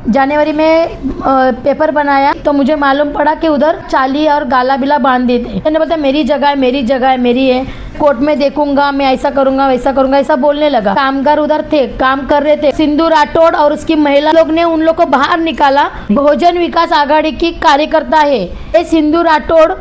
जनवरी में पेपर बनाया तो मुझे मालूम पड़ा कि उधर चाली और गाला बिला बांध दिए थे। मैंने बोला मेरी जगह है, मेरी जगह है, मेरी है, कोर्ट में देखूंगा, मैं ऐसा करूंगा वैसा करूंगा, ऐसा बोलने लगा। कामगार उधर थे, काम कर रहे थे। सिंधु राठौड़ और उसकी महिला लोग ने उन लोग को बाहर निकाला। बहुजन विकास आघाड़ी की कार्यकर्ता है ये सिंधु राठौड़।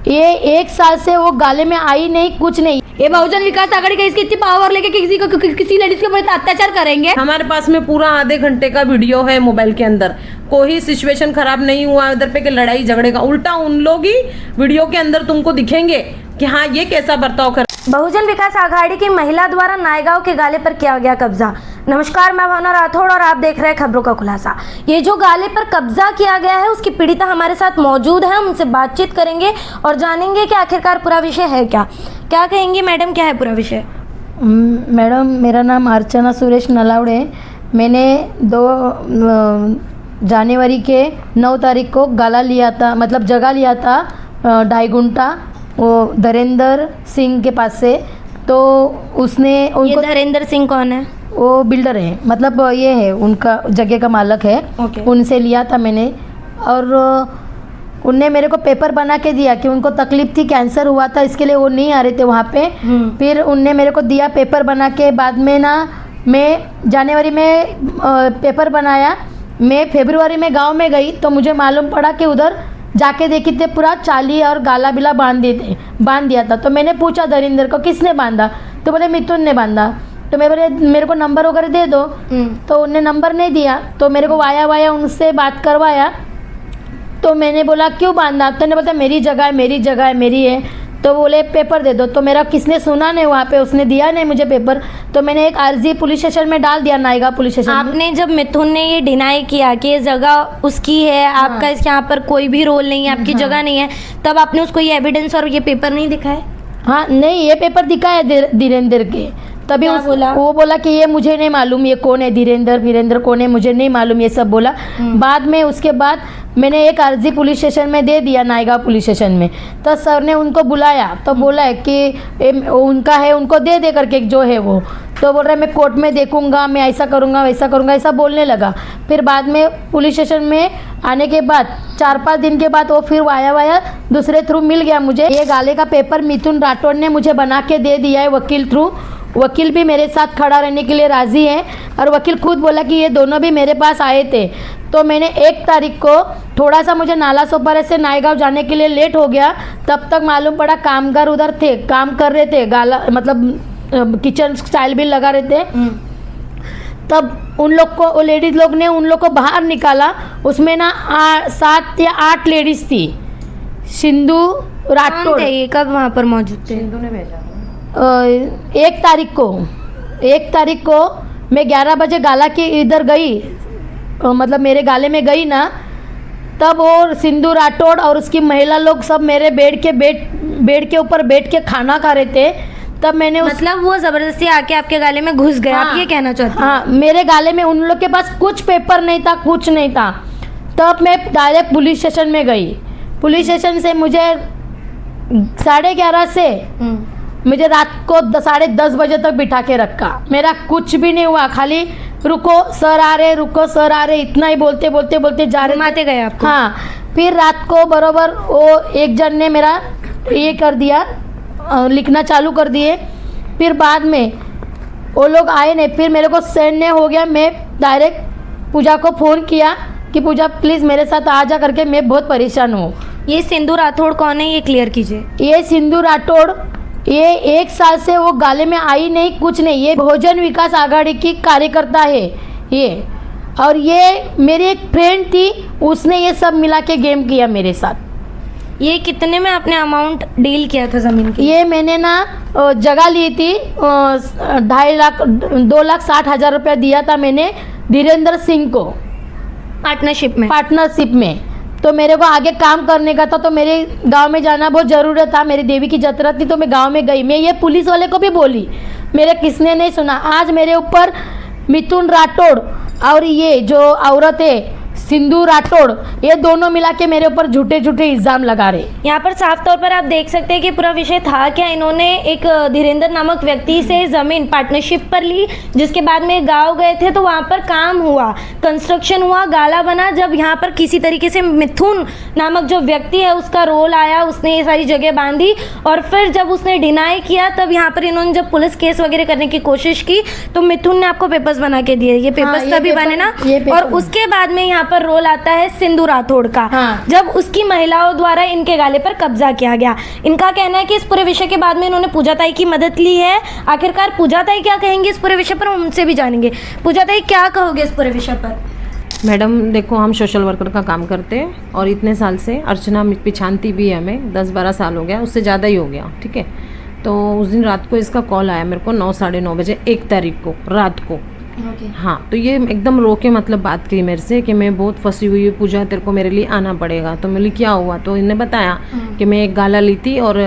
ये 1 साल से वो गाले में आई नहीं, कुछ नहीं। ये बहुजन विकास आघाड़ी का इसकी इतनी पावर लेके किसी लेडीज के ऊपर अत्याचार करेंगे। हमारे पास में पूरा आधे घंटे का वीडियो है मोबाइल के अंदर। कोई सिचुएशन खराब नहीं हुआ उधर पे कि लड़ाई झगड़े का, उल्टा उन लोग ही वीडियो के अंदर तुमको दिखेंगे कि हाँ ये कैसा बर्ताव कर। बहुजन विकास आघाड़ी की महिला द्वारा नायगांव के गाले पर किया गया कब्जा। नमस्कार, मैं भावना राठौड़ और आप देख रहे हैं खबरों का खुलासा। ये जो गाले पर कब्जा किया गया है उसकी पीड़िता हमारे साथ मौजूद है। हम उनसे बातचीत करेंगे और जानेंगे कि आखिरकार पूरा विषय है क्या। क्या कहेंगी मैडम, क्या है पूरा विषय? मैडम, मेरा नाम अर्चना सुरेश नलावड़े है। मैंने 2 जनवरी के 9 तारीख को गाला लिया था, मतलब जगह लिया था 2.5 गुंठा, वो धीरेन्द्र सिंह के पास से। तो उसने उनको, धीरेन्द्र सिंह कौन है? वो बिल्डर है, मतलब ये है उनका जगह का मालक है। उनसे लिया था मैंने और उनने मेरे को पेपर बना के दिया कि उनको तकलीफ थी, कैंसर हुआ था, इसके लिए वो नहीं आ रहे थे वहाँ पे। फिर उनने मेरे को दिया पेपर बना के। बाद में ना मैं जनवरी में पेपर बनाया, मैं फरवरी में गांव में गई तो मुझे मालूम पड़ा कि उधर जाके देखी थे पूरा चाली और गाला बिला बांध दिया था। तो मैंने पूछा धीरेन्द्र को किसने बांधा, तो बोले मिथुन ने बांधा। तो मैं बोले मेरे को नंबर वगैरह दे दो, तो उनने नंबर नहीं दिया। तो मेरे को वाया उनसे बात करवाया। तो मैंने बोला क्यों बांधा, तो उन्होंने बोला मेरी जगह है, मेरी जगह है, मेरी है। तो बोले पेपर दे दो। तो मेरा किसने सुना नहीं वहाँ पे, उसने दिया नहीं मुझे पेपर। तो मैंने एक अर्जी पुलिस स्टेशन में डाल दिया, नायगांव पुलिस स्टेशन में। आपने जब मिथुन ने ये डिनाई किया कि ये जगह उसकी है, आपका इस यहाँ पर कोई भी रोल नहीं है, आपकी जगह नहीं है, तब आपने उसको ये एविडेंस और ये पेपर नहीं दिखाए? हाँ नहीं, ये पेपर दिखाया धीरेन्द्र के। तभी वो बोला कि ये मुझे नहीं मालूम, ये कौन है धीरेन्द्र कौन है, मुझे नहीं मालूम, ये सब बोला। बाद में उसके बाद मैंने एक अर्जी पुलिस स्टेशन में दे दिया, नायगांव पुलिस स्टेशन में। तो सर ने उनको बुलाया तो बोला है कि उनका है, उनको दे करके जो है वो। तो बोल रहा है मैं कोर्ट में देखूंगा, मैं ऐसा करूंगा वैसा करूंगा, ऐसा बोलने लगा। फिर बाद में पुलिस स्टेशन में आने के बाद 4-5 दिन के बाद वो फिर वाया दूसरे थ्रू मिल गया मुझे। ये गाले का पेपर मिथुन राठौड़ ने मुझे बना के दे दिया है वकील थ्रू। वकील भी मेरे साथ खड़ा रहने के लिए राज़ी है और वकील खुद बोला कि ये दोनों भी मेरे पास आए थे। तो मैंने 1 तारीख को थोड़ा सा मुझे नाला सोपारे से नायगांव जाने के लिए लेट हो गया। तब तक मालूम पड़ा कामगार उधर थे, काम कर रहे थे, गाला मतलब किचन स्टाइल भी लगा रहे थे। तब उन लोग को, वो लेडीज लोग ने उन लोग को बाहर निकाला। उसमें ना 7 या 8 लेडीज थी। सिंधु राठौड़ कब वहाँ पर मौजूद थे? सिंधु ने भेजा 1 तारीख को मैं 11 बजे गाला के इधर गई, मतलब मेरे गाले में गई ना, तब वो सिंधु राठौड़ और उसकी महिला लोग सब मेरे बेड के ऊपर बैठ के खाना खा रहे थे। तब मैंने मतलब वो जबरदस्ती आके आपके गाले में घुस गया? आप ये कहना चाहते हैं? हाँ, मेरे गाले में उन लोग के पास कुछ पेपर नहीं था, कुछ नहीं था। तब मैं डायरेक्ट पुलिस स्टेशन में गई। पुलिस स्टेशन से मुझे 11:30 से मुझे रात को 10:30 बजे तक बिठा के रखा। मेरा कुछ भी नहीं हुआ, खाली रुको सर आ रहे, रुको सर आ रहे, इतना ही बोलते जा रहे, घुमाते गए आपको। हाँ, फिर रात को बरोबर वो एक जन ने मेरा ये कर दिया, लिखना चालू कर दिए। फिर बाद में वो लोग आए नहीं, फिर मेरे को सैन्य हो गया। मैं डायरेक्ट पूजा को फ़ोन किया कि पूजा प्लीज़ मेरे साथ आ जा करके, मैं बहुत परेशान हूँ। ये सिंधु राठौड़ कौन है, ये क्लियर कीजिए। ये सिंधु राठौड़, ये 1 साल से वो गाले में आई नहीं, कुछ नहीं। ये बहुजन विकास आघाड़ी की कार्यकर्ता है ये। और ये मेरी एक फ्रेंड थी, उसने ये सब मिला के गेम किया मेरे साथ। ये कितने में आपने अमाउंट डील किया था ज़मीन की? ये मैंने ना जगह ली थी 2,60,000 रुपया दिया था मैंने धीरेन्द्र सिंह को, पार्टनरशिप में। तो मेरे को आगे काम करने का था, तो मेरे गांव में जाना बहुत ज़रूरत था, मेरी देवी की जतरा थी, तो मैं गांव में गई। मैं ये पुलिस वाले को भी बोली, मेरे किसने नहीं सुना। आज मेरे ऊपर मिथुन राठौड़ और ये जो औरत है सिंधु राठौड़, ये दोनों मिला के मेरे ऊपर झूठे झूठे इल्जाम लगा रहे। यहाँ पर साफ तौर पर आप देख सकते हैं कि पूरा विषय था क्या, इन्होंने एक धीरेंद्र नामक व्यक्ति से ज़मीन पार्टनरशिप पर ली, जिसके बाद में गांव गए थे तो वहाँ पर काम हुआ, कंस्ट्रक्शन हुआ, गाला बना। जब यहाँ पर किसी तरीके से मिथुन नामक जो व्यक्ति है उसका रोल आया, उसने ये सारी जगह बांधी और फिर जब उसने डिनाई किया तब यहाँ पर इन्होंने जब पुलिस केस वगैरह करने की कोशिश की तो मिथुन ने आपको पेपर्स बना के दिए। ये पेपर्स ये तभी बने ना, और उसके बाद में यहाँ पर रोल आता है सिंधु राठौड़ का, जब उसकी महिलाओं द्वारा इनके गाले पर कब्जा किया गया। इनका कहना है कि इस पूरे विषय के बाद में इन्होंने पूजा ताई की मदद ली है। आखिरकार पूजा ताई क्या कहेंगे इस पूरे विषय पर, हम उनसे भी जानेंगे। पूजा ताई क्या कहोगे इस पूरे विषय पर? मैडम देखो, हम सोशल वर्कर का काम करते हैं और इतने साल से अर्चना पिछानती भी है, हमें 10-12 साल हो गया, उससे ज़्यादा ही हो गया, ठीक है। तो उस दिन रात को इसका कॉल आया मेरे को 9-9:30 बजे 1 तारीख को रात को। हाँ, तो ये एकदम रो के मतलब बात की मेरे से कि मैं बहुत फंसी हुई हूँ पूजा, तेरे को मेरे लिए आना पड़ेगा। तो मेरे लिए क्या हुआ, तो इन्हें बताया कि मैं एक गाला ली थी और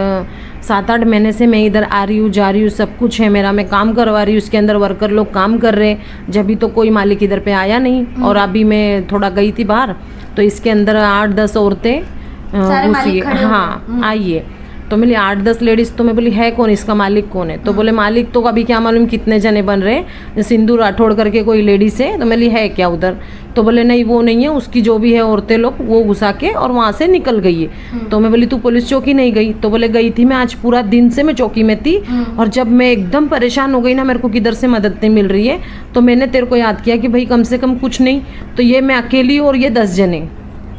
7-8 महीने से मैं इधर आ रही हूँ, जा रही हूँ, सब कुछ है मेरा, मैं काम करवा रही हूँ, उसके अंदर वर्कर लोग काम कर रहे हैं, जब भी तो कोई मालिक इधर पे आया नहीं। और अभी मैं थोड़ा गई थी बाहर तो इसके अंदर 8-10 औरतें घुसी, हाँ आइए। तो मिली 8-10 लेडीज़, तो मैं बोली है कौन, इसका मालिक कौन है? तो बोले मालिक तो अभी क्या मालूम कितने जने बन रहे, सिंधु राठौड़ करके कोई लेडीज़ है। तो मैं है क्या उधर? तो बोले नहीं वो नहीं है, उसकी जो भी है औरतें लोग वो घुसा के और वहाँ से निकल गई है। तो मैं बोली तू पुलिस चौकी नहीं गई? तो बोले गई थी मैं, आज पूरा दिन से मैं चौकी में थी और जब मैं एकदम परेशान हो गई ना, मेरे को किधर से मदद नहीं मिल रही है, तो मैंने तेरे को याद किया कि भाई कम से कम कुछ नहीं तो ये मैं अकेली और ये 10 जने,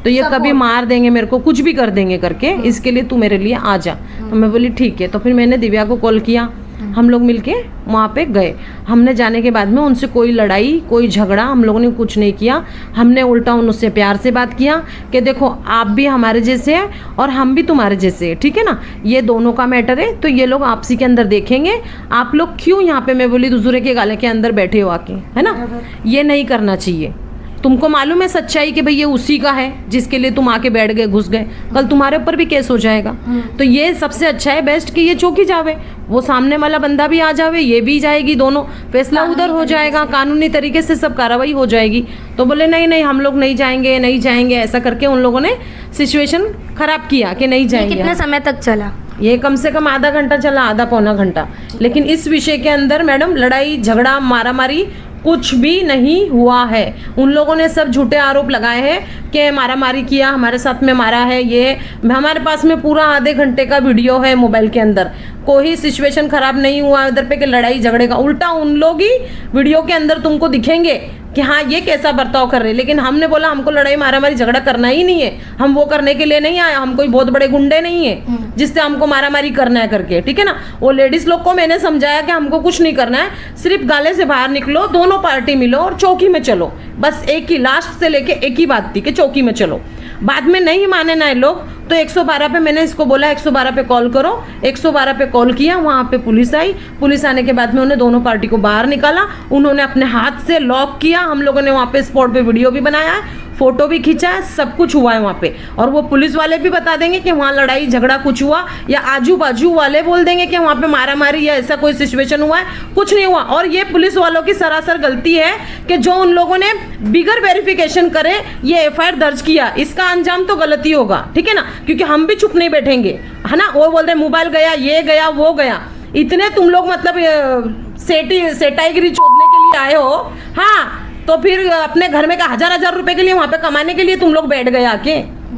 तो ये कभी मार देंगे मेरे को, कुछ भी कर देंगे करके, इसके लिए तू मेरे लिए आ जा। तो मैं बोली ठीक है। तो फिर मैंने दिव्या को कॉल किया, हम लोग मिलके वहाँ पे गए। हमने जाने के बाद में उनसे कोई लड़ाई कोई झगड़ा हम लोगों ने कुछ नहीं किया। हमने उल्टा उनसे प्यार से बात किया कि देखो आप भी हमारे जैसे हैं और हम भी तुम्हारे जैसे हैं, ठीक है ना, ये दोनों का मैटर है। तो ये लोग आपसी के अंदर देखेंगे, आप लोग क्यों यहाँ पे, मैं बोली दूसरे के गाले के अंदर बैठे हो आके, है ना, ये नहीं करना चाहिए। तुमको मालूम है सच्चाई कि भाई ये उसी का है जिसके लिए तुम आके बैठ गए, घुस गए, कल तुम्हारे ऊपर भी केस हो जाएगा। तो ये सबसे अच्छा है, बेस्ट कि ये चौकी जावे, वो सामने वाला बंदा भी आ जावे, ये भी जाएगी, दोनों फैसला उधर हो जाएगा, कानूनी तरीके से सब कार्रवाई हो जाएगी। तो बोले नहीं नहीं हम लोग नहीं जाएंगे, नहीं जाएंगे, ऐसा करके उन लोगों ने सिचुएशन खराब किया कि नहीं जाएंगे। कितने समय तक चला ये? कम से कम आधा घंटा चला, आधा पौना घंटा। लेकिन इस विषय के अंदर मैडम लड़ाई झगड़ा मारामारी कुछ भी नहीं हुआ है। उन लोगों ने सब झूठे आरोप लगाए हैं कि मारामारी किया, हमारे साथ में मारा है। ये हमारे पास में पूरा आधे घंटे का वीडियो है मोबाइल के अंदर, कोई सिचुएशन खराब नहीं हुआ उधर पे कि लड़ाई झगड़े का। उल्टा उन लोग ही वीडियो के अंदर तुमको दिखेंगे कि हाँ ये कैसा बर्ताव कर रहे हैं। लेकिन हमने बोला हमको लड़ाई मारामारी झगड़ा करना ही नहीं है, हम वो करने के लिए नहीं आए, हम कोई बहुत बड़े गुंडे नहीं है जिससे हमको मारामारी करना है करके, ठीक है ना। वो लेडीज लोग को मैंने समझाया कि हमको कुछ नहीं करना है, सिर्फ गाले से बाहर निकलो, दोनों पार्टी मिलो और चौकी में चलो। बस एक ही लास्ट से लेके एक ही बात थी कि चौकी में चलो। बाद में नहीं माने ना लोग, तो 112 पे मैंने इसको बोला 112 पे कॉल करो। 112 पे कॉल किया, वहाँ पे पुलिस आई। पुलिस आने के बाद में उन्होंने दोनों पार्टी को बाहर निकाला, उन्होंने अपने हाथ से लॉक किया। हम लोगों ने वहाँ पे स्पॉट पे वीडियो भी बनाया है, फोटो भी खींचा है, सब कुछ हुआ है वहाँ पे। और वो पुलिस वाले भी बता देंगे कि वहाँ लड़ाई झगड़ा कुछ हुआ, या आजू बाजू वाले बोल देंगे कि वहाँ पे मारा मारी या ऐसा कोई सिचुएशन हुआ है, कुछ नहीं हुआ। और ये पुलिस वालों की सरासर गलती है कि जो उन लोगों ने बिगर वेरिफिकेशन करे ये FIR दर्ज किया, इसका अंजाम तो गलती होगा, ठीक है ना, क्योंकि हम भी चुप नहीं बैठेंगे, है ना। वो बोल रहे मोबाइल गया, ये गया, वो गया, इतने तुम लोग मतलब सेटाईगिरी चोदने के लिए आए हो, हाँ, तो फिर अपने घर में का 1000-1000 रुपए के लिए वहां पे कमाने के लिए तुम लोग बैठ गए आके,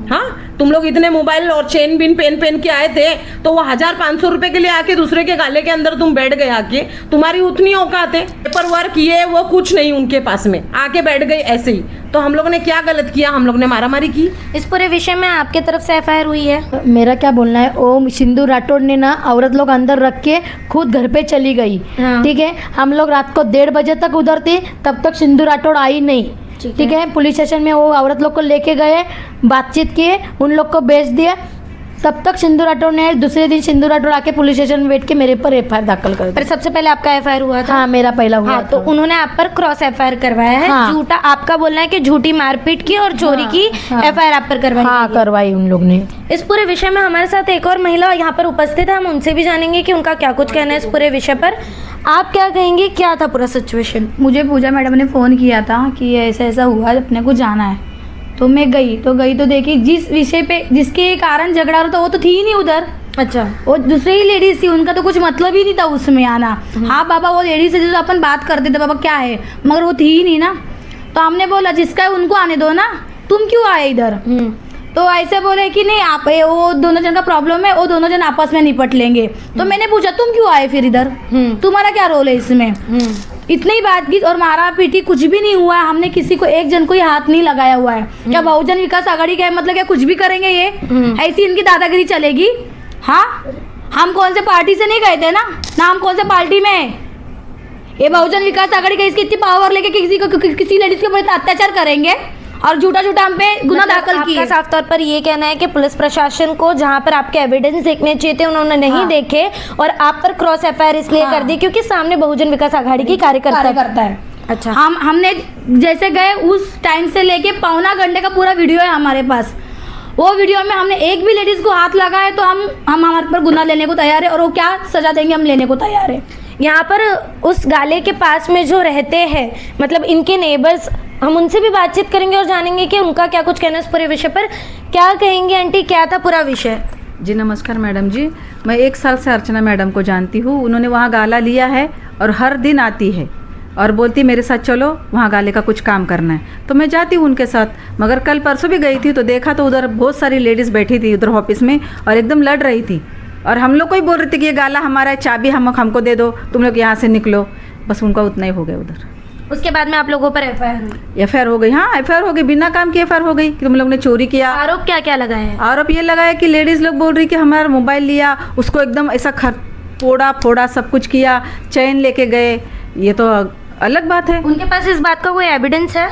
हाँ। तुम लोग इतने मोबाइल और चेन बिन पेन के आए थे, तो वो 1000-500 रुपए के लिए आके दूसरे के गाले के अंदर तुम बैठ गए आके, तुम्हारी उतनी औकात है, पेपर वर्क ये वो कुछ नहीं उनके पास में, आके बैठ गए ऐसे ही। तो हम लोगों ने क्या गलत किया? हम लोग ने मारामारी की। इस पूरे विषय में आपके तरफ से FIR हुई है? मेरा क्या बोलना है, ओ सिंधु राठौड़ ने ना औरत लोग अंदर रख के खुद घर पे चली गई, ठीक है। हम लोग रात को 1:30 बजे तक उधर थे, तब तक सिंधु राठौड़ आई नहीं, ठीक है। पुलिस स्टेशन में वो औरत लोग को लेके गए, बातचीत किए, उन लोग को भेज दिया। तब तक सिंधु राठौड़ ने दूसरे दिन सिंधु राठौड़ आके पुलिस स्टेशन में बैठ के मेरे पर FIR दाखिल कर दी। पर सबसे पहले आपका FIR हुआ था? हाँ, मेरा पहला हुआ हाँ, तो उन्होंने आप पर क्रॉस FIR करवाया है। हाँ। झूठा आपका बोलना है कि झूठी मारपीट की और चोरी की FIR आप पर करवाई? हाँ, करवाई उन लोग ने। इस पूरे विषय में हमारे साथ एक और महिला यहाँ पर उपस्थित है, हम उनसे भी जानेंगे कि उनका क्या कुछ कहना है इस पूरे विषय पर। आप क्या कहेंगे, क्या था पूरा सिचुएशन? मुझे पूजा मैडम ने फ़ोन किया था कि ऐसा ऐसा हुआ है, अपने को जाना है। तो मैं गई तो देखी जिस विषय पे जिसके कारण झगड़ा हो रहा था वो तो थी ही नहीं उधर। अच्छा। वो दूसरी ही लेडीज थी, उनका तो कुछ मतलब ही नहीं था उसमें आना। हाँ बाबा वो लेडीज से जो अपन बात करते थे बाबा क्या है, मगर वो थी ही नहीं ना। तो हमने बोला जिसका है उनको आने दो ना, तुम क्यों आए इधर। तो ऐसे बोले कि नहीं आप वो दोनों जन का प्रॉब्लम है, वो दोनों जन आपस में निपट लेंगे। तो मैंने पूछा तुम क्यों आए फिर इधर, तुम्हारा क्या रोल है इसमें। इतनी ही बात की और मारा पीटी कुछ भी नहीं हुआ है। हमने किसी को एक जन को ही हाथ नहीं लगाया हुआ है। क्या बहुजन विकास आघाड़ी का है मतलब क्या कुछ भी करेंगे ये, ऐसी इनकी दादागिरी चलेगी। हाँ हम कौन से पार्टी से नहीं गए थे ना हम कौन से पार्टी में है। ये बहुजन विकास आघाड़ी का इसकी इतनी पावर लेके किसी लेडीज के ऊपर अत्याचार करेंगे और झूठा हम पे गुना दाखिल किया। आपका साफ तौर पर ये कहना है कि पुलिस प्रशासन को जहां पर आपके एविडेंस देखने चाहिए थे उन्होंने नहीं देखे और आप पर क्रॉस एफआईआर इसलिए कर दी क्योंकि सामने बहुजन विकास आघाड़ी की कार्यकर्ता है। अच्छा। हमने जैसे गए उस टाइम से लेके पौना घंटे का पूरा वीडियो है हमारे पास। वो वीडियो में हमने एक भी लेडीज को हाथ लगाया तो हम हमारे पर गुना लेने को तैयार है और वो क्या सजा देंगे हम लेने को तैयार है। यहाँ पर उस गाले के पास में जो रहते हैं मतलब इनके नेबर्स, हम उनसे भी बातचीत करेंगे और जानेंगे कि उनका क्या कुछ कहना है इस पूरे विषय पर। क्या कहेंगे आंटी, क्या था पूरा विषय। जी नमस्कार मैडम जी, मैं 1 साल से अर्चना मैडम को जानती हूँ। उन्होंने वहाँ गाला लिया है और हर दिन आती है और बोलती मेरे साथ चलो वहाँ गाले का कुछ काम करना है। तो मैं जाती हूँ उनके साथ। मगर कल परसों भी गई थी तो देखा तो उधर बहुत सारी लेडीज़ बैठी थी उधर ऑफिस में और एकदम लड़ रही थी और हम लोग को ही बोल रही थी कि ये गाला हमारा है, चाबी हमको दे दो, तुम लोग यहाँ से निकलो। बस उनका उतना ही हो गया उधर। उसके बाद में आप लोगों पर एफआईआर हो गई। हाँ एफआईआर हो गई, बिना काम की एफआईआर हो गई कि तुम लोग ने चोरी किया। आरोप क्या क्या लगाए हैं। आरोप ये लगाया कि लेडीज़ लोग बोल रही कि हमारा मोबाइल लिया, उसको एकदम ऐसा फोड़ा सब कुछ किया, चैन लेके गए। ये तो अलग बात है। उनके पास इस बात का कोई एविडेंस है।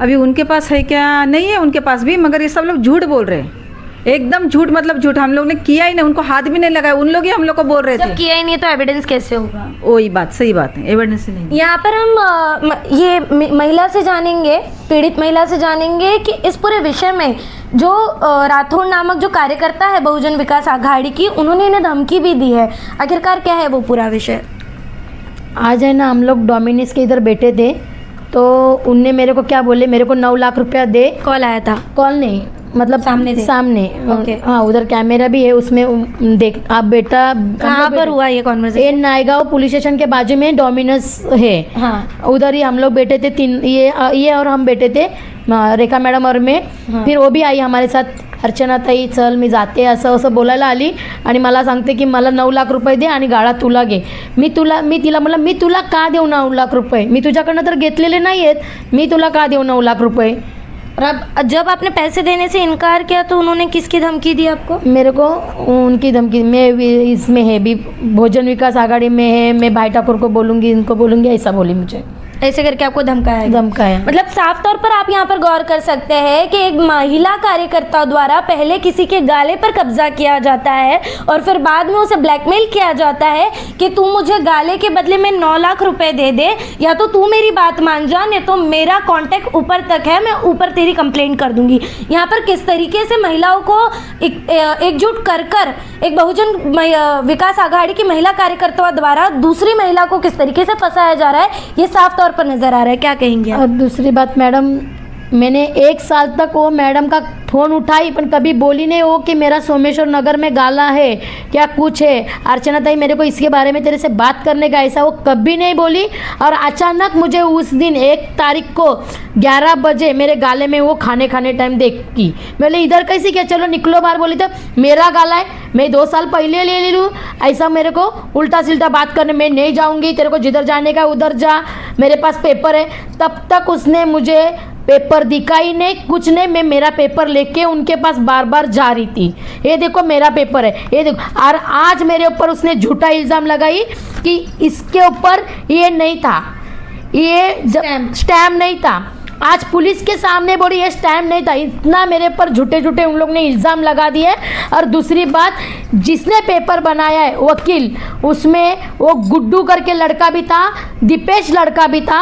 अभी उनके पास है क्या, नहीं है उनके पास भी। मगर ये सब लोग झूठ बोल रहे हैं, एकदम झूठ मतलब झूठ। हम लोग ने किया ही नहीं, उनको हाथ भी नहीं लगाया। उन लोग ही हम लोग को बोल रहे थे। जब किया ही नहीं तो एविडेंस कैसे होगा। वही बात, सही बात है, एविडेंस ही नहीं। यहाँ पर हम ये महिला से जानेंगे, पीड़ित महिला से जानेंगे कि इस पूरे विषय में जो राठौड़ नामक जो कार्यकर्ता है बहुजन विकास आघाड़ी की, उन्होंने इन्हें धमकी भी दी है। आखिरकार क्या है वो पूरा विषय। आज है ना हम लोग डोमिनिस के इधर बैठे थे तो उनने मेरे को क्या बोले, मेरे को 9 लाख रुपया दे। कॉल आया था। कॉल नहीं मतलब सामने ओके। हाँ उधर कैमरा भी है उसमें देख आप बेटा। कहाँ पर हुआ ये कॉन्वर्सेशन। ये नायगांव पुलिस स्टेशन के बाजू में डोमिनोस है। हाँ। उधर ही हम लोग बैठे थे तीन, ये और हम बैठे थे, रेखा मॅडम और मैं। हाँ। फिर वो भी आई हमारे साथ, अर्चना ताई चल मी जाते असं बोलायला आली आणि मला सांगते की मला 9 लाख रुपये दे आणि गाळा तुला घे। मी तिला म्हणलं मी तुला का देऊ 9 लाख रुपये, मी तुझ्याकडनं तर घेतलेले नाही आहेत, मी तुला का देऊ 9 लाख रुपये। और अब जब आपने पैसे देने से इनकार किया तो उन्होंने किसकी धमकी दी आपको। मेरे को उनकी धमकी, मैं भी इसमें है भी बहुजन विकास आघाड़ी में है, मैं भाई ठाकुर को बोलूँगी, इनको बोलूँगी, ऐसा बोली मुझे। ऐसे करके आपको धमकाया। मतलब साफ तौर पर आप यहाँ पर गौर कर सकते हैं कि एक महिला कार्यकर्ता द्वारा पहले किसी के गाले पर कब्जा किया जाता है और फिर बाद में उसे ब्लैकमेल किया जाता है कि तू मुझे गाले के बदले में 9 लाख रुपए दे दे, या तो तू मेरी बात मान जा, नहीं तो मेरा कांटेक्ट ऊपर तक है, मैं ऊपर तेरी कंप्लेंट कर दूंगी। यहाँ पर किस तरीके से महिलाओं को एकजुट कर एक बहुजन विकास आघाड़ी की महिला कार्यकर्ताओं द्वारा दूसरी महिला को किस तरीके से फंसाया जा रहा है, ये साफ तौर पर नजर आ रहा है। क्या कहेंगे। और दूसरी बात मैडम, मैंने 1 साल तक वो मैडम का फ़ोन उठाई पर कभी बोली नहीं वो कि मेरा सोमेश्वर नगर में गाला है क्या कुछ है, अर्चना ताई मेरे को इसके बारे में तेरे से बात करने का, ऐसा वो कभी नहीं बोली। और अचानक मुझे उस दिन 1 तारीख को 11 बजे मेरे गाले में वो खाने टाइम देखी। मैंने इधर कैसे क्या, चलो निकलो बाहर। बोली तो मेरा गाला है, मैं 2 साल पहले ले लूँ, ऐसा मेरे को उल्टा सिल्टा बात करने, मैं नहीं जाऊँगी, तेरे को जिधर जाने का उधर जा, मेरे पास पेपर है। तब तक उसने मुझे पेपर दिखाई नहीं, कुछ नहीं। मैं मेरा पेपर लेके उनके पास बार जा रही थी, ये देखो मेरा पेपर है, ये देखो। और आज मेरे ऊपर उसने झूठा इल्ज़ाम लगाई कि इसके ऊपर ये नहीं था, ये स्टैम्प नहीं था। आज पुलिस के सामने बोली ये स्टैम्प नहीं था। इतना मेरे पर झूठे उन लोग ने इल्ज़ाम लगा दिए। और दूसरी बात, जिसने पेपर बनाया है वकील, उसमें वो गुड्डू करके लड़का भी था, दीपेश लड़का भी था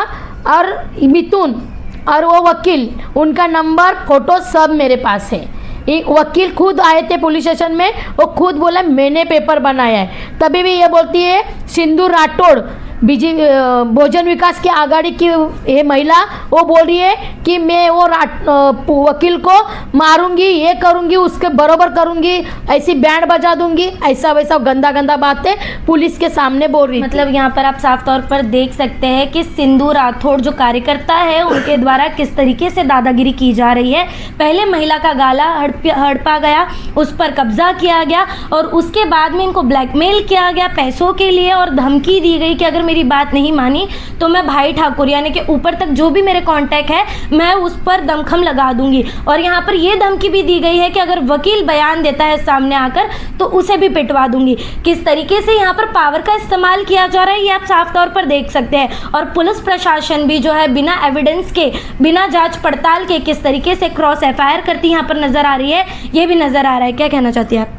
और मिथुन, और वो वकील, उनका नंबर फोटो सब मेरे पास है। एक वकील खुद आए थे पुलिस स्टेशन में, वो खुद बोला मैंने पेपर बनाया है। तभी भी ये बोलती है सिंधु राठौड़ भोजन विकास की आघाड़ी की ये महिला वो बोल रही है कि मैं वो वकील को मारूंगी, ये करूंगी, उसके बरोबर करूंगी, ऐसी बैंड बजा दूंगी, ऐसा वैसा गंदा गंदा बातें पुलिस के सामने बोल रही थी। मतलब यहाँ पर आप साफ तौर पर देख सकते हैं कि सिंधु राठौड़ जो कार्यकर्ता है उनके द्वारा किस तरीके से दादागिरी की जा रही है। पहले महिला का गाला हड़पा गया, उस पर कब्जा किया गया और उसके बाद में इनको ब्लैकमेल किया गया पैसों के लिए और धमकी दी गई कि अगर मेरी बात नहीं मानी तो मैं भाई ठाकुर यानी कि ऊपर तक जो भी मेरे कांटेक्ट है मैं उस पर दमखम लगा दूंगी। और यहाँ पर ये धमकी भी दी गई है कि अगर वकील बयान देता है सामने आकर तो उसे भी पिटवा दूंगी। किस तरीके से यहाँ पर पावर का इस्तेमाल किया जा रहा है ये आप साफ तौर पर देख सकते हैं। और पुलिस प्रशासन भी जो है बिना एविडेंस के, बिना जांच पड़ताल के किस तरीके से क्रॉस एफआईआर करती यहाँ पर नजर आ रही है, ये भी नजर आ रहा है। क्या कहना चाहती है आप?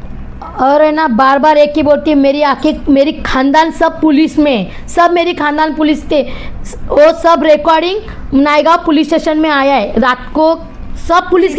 और है ना, बार बार एक ही बोलती है, मेरी आंखें, मेरी खानदान सब पुलिस में, सब मेरी खानदान पुलिस थे, वो सब रिकॉर्डिंग नायगांव पुलिस स्टेशन में आया है। रात को सब पुलिस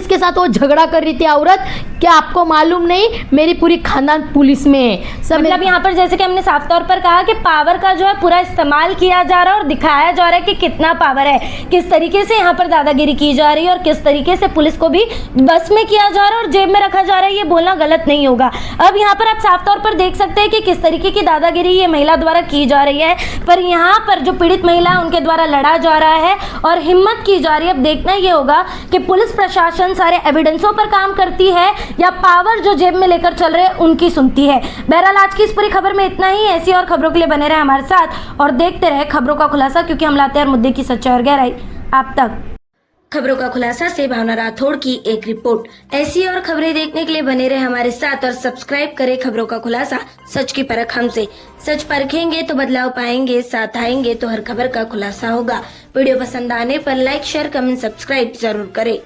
के साथ वो झगड़ा कर रही थी औरत, क्या आपको मालूम नहीं मेरी पूरी खानदान पुलिस में है। सब मतलब यहाँ पर जैसे कि हमने साफ तौर पर कहा कि पावर का जो है पूरा इस्तेमाल किया जा रहा है और दिखाया जा रहा है कि कितना पावर है, किस तरीके से यहाँ पर दादागिरी की जा रही है और किस तरीके से पुलिस को भी बस में किया जा रहा है और जेब में रखा जा रहा है। ये बोलना गलत नहीं होगा। अब यहाँ पर आप साफ तौर पर देख सकते हैं कि किस तरीके की दादागिरी ये महिला द्वारा की जा रही है, पर यहाँ पर जो पीड़ित महिला है उनके द्वारा लड़ा जा रहा है और हिम्मत की जा रही है। अब देखना ये होगा कि पुलिस प्रशासन सारे एविडेंसों पर काम करती है या पावर जो जेब में लेकर चल रहे हैं उनकी सुनती है। बहरहाल आज की इस पूरी खबर में इतना ही। ऐसी और खबरों के लिए बने रहे हमारे साथ और देखते रहे खबरों का खुलासा, क्योंकि हम लाते हैं हर मुद्दे की सच्चाई और गहराई आप तक। खबरों का खुलासा से भावना राठौड़ की एक रिपोर्ट। ऐसी और खबरें देखने के लिए बने रहे हमारे साथ और सब्सक्राइब करें खबरों का खुलासा, सच की परख हमसे। सच परखेंगे तो बदलाव पाएंगे, साथ आएंगे तो हर खबर का खुलासा होगा। वीडियो पसंद आने पर लाइक, शेयर, कमेंट, सब्सक्राइब जरूर करें।